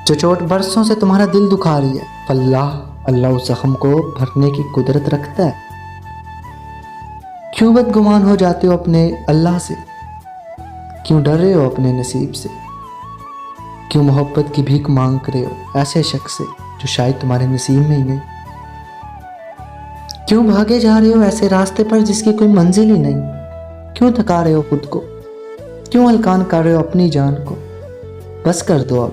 جو چوٹ برسوں سے تمہارا دل دکھا رہی ہے، اللہ اس زخم کو بھرنے کی قدرت رکھتا ہے۔ کیوں بدگمان ہو جاتے ہو اپنے اللہ سے؟ کیوں ڈر رہے ہو اپنے نصیب سے؟ کیوں محبت کی بھیک مانگ رہے ہو ایسے شخص سے جو شاید تمہارے نصیب میں ہی نہیں؟ کیوں بھاگے جا رہے ہو ایسے راستے پر جس کی کوئی منزل ہی نہیں؟ کیوں تھکا رہے ہو خود کو؟ کیوں ہلکان کر رہے ہو اپنی جان کو؟ بس کر دو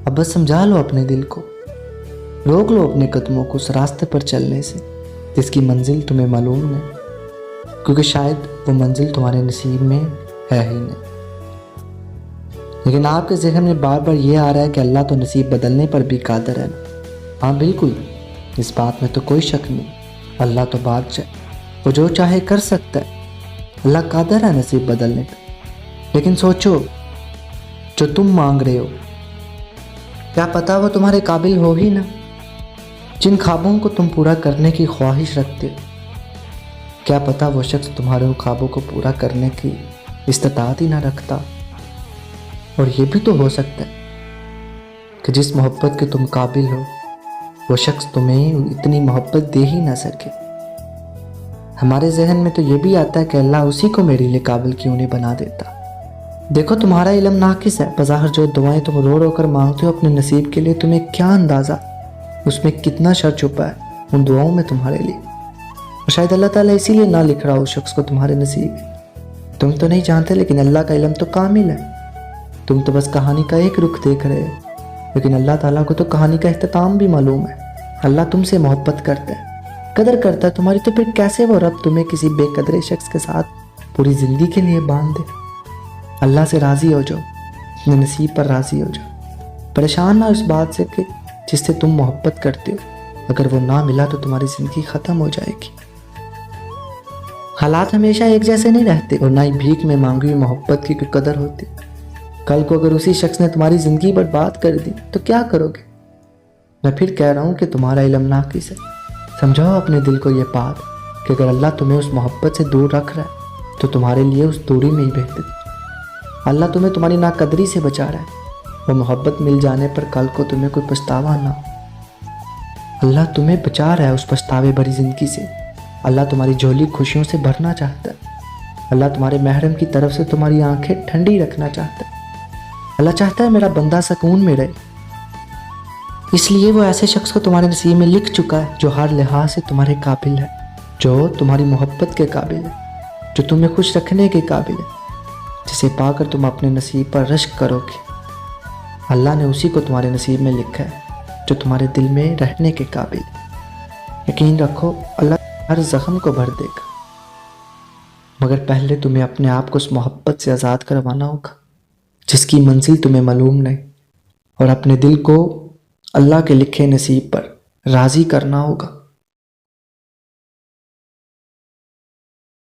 اب بس سمجھا لو اپنے دل کو، روک لو اپنے قدموں کو اس راستے پر چلنے سے جس کی منزل تمہیں معلوم نہیں، کیونکہ شاید وہ منزل تمہارے نصیب میں ہے ہی نہیں۔ لیکن آپ کے ذہن میں بار بار یہ آ رہا ہے کہ اللہ تو نصیب بدلنے پر بھی قادر ہے۔ ہاں بالکل، اس بات میں تو کوئی شک نہیں، اللہ تو بادشاہ، وہ جو چاہے کر سکتا ہے، اللہ قادر ہے نصیب بدلنے پہ۔ لیکن سوچو، جو تم مانگ رہے ہو کیا پتہ وہ تمہارے قابل ہو ہی نہ؟ جن خوابوں کو تم پورا کرنے کی خواہش رکھتے ہو، کیا پتہ وہ شخص تمہارے ان خوابوں کو پورا کرنے کی استطاعت ہی نہ رکھتا؟ اور یہ بھی تو ہو سکتا ہے کہ جس محبت کے تم قابل ہو وہ شخص تمہیں اتنی محبت دے ہی نہ سکے۔ ہمارے ذہن میں تو یہ بھی آتا ہے کہ اللہ اسی کو میرے لیے قابل کیوں نہیں بنا دیتا۔ دیکھو تمہارا علم ناقص ہے، بظاہر جو دعائیں تم رو رو کر مانگتے ہو اپنے نصیب کے لیے، تمہیں کیا اندازہ اس میں کتنا شر چھپا ہے ان دعاؤں میں تمہارے لیے۔ اور شاید اللہ تعالیٰ اسی لیے نہ لکھ رہا اس شخص کو تمہارے نصیب میں۔ تم تو نہیں جانتے، لیکن اللہ کا علم تو کامل ہے۔ تم تو بس کہانی کا ایک رخ دیکھ رہے ہو، لیکن اللہ تعالیٰ کو تو کہانی کا اختتام بھی معلوم ہے۔ اللہ تم سے محبت کرتا ہے، قدر کرتا ہے تمہاری، تو پھر کیسے وہ رب تمہیں کسی بے قدرے شخص کے ساتھ پوری زندگی کے لیے باندھ دے؟ اللہ سے راضی ہو جاؤ، اپنے نصیب پر راضی ہو جاؤ۔ پریشان نہ اس بات سے کہ جس سے تم محبت کرتے ہو اگر وہ نہ ملا تو تمہاری زندگی ختم ہو جائے گی۔ حالات ہمیشہ ایک جیسے نہیں رہتے، اور نہ ہی بھیک میں مانگی ہوئی محبت کی کوئی قدر ہوتی۔ کل کو اگر اسی شخص نے تمہاری زندگی برباد کر دی تو کیا کرو گے؟ میں پھر کہہ رہا ہوں کہ تمہارا علم ناقص ہے۔ سمجھاؤ اپنے دل کو یہ بات کہ اگر اللہ تمہیں اس محبت سے دور رکھ رہا ہے تو تمہارے لیے اس دوری میں ہی بہتر ہے۔ اللہ تمہیں تمہاری ناقدری سے بچا رہا ہے، وہ محبت مل جانے پر کل کو تمہیں کوئی پچھتاوا نہ ہو۔ اللہ تمہیں بچا رہا ہے اس پچھتاوے بھری زندگی سے۔ اللہ تمہاری جھولی خوشیوں سے بھرنا چاہتا ہے۔ اللہ تمہارے محرم کی طرف سے تمہاری آنکھیں ٹھنڈی رکھنا چاہتا ہے۔ اللہ چاہتا ہے میرا بندہ سکون میں رہے، اس لیے وہ ایسے شخص کو تمہارے نصیب میں لکھ چکا ہے جو ہر لحاظ سے تمہارے قابل ہے، جو تمہاری محبت کے قابل ہے، جو تمہیں خوش رکھنے کے قابل ہے، جسے پا کر تم اپنے نصیب پر رشک کرو گے۔ اللہ نے اسی کو تمہارے نصیب میں لکھا ہے جو تمہارے دل میں رہنے کے قابل ہے۔ یقین رکھو اللہ ہر زخم کو بھر دے گا، مگر پہلے تمہیں اپنے آپ کو اس محبت سے آزاد کروانا ہوگا جس کی منزل تمہیں معلوم نہیں، اور اپنے دل کو اللہ کے لکھے نصیب پر راضی کرنا ہوگا۔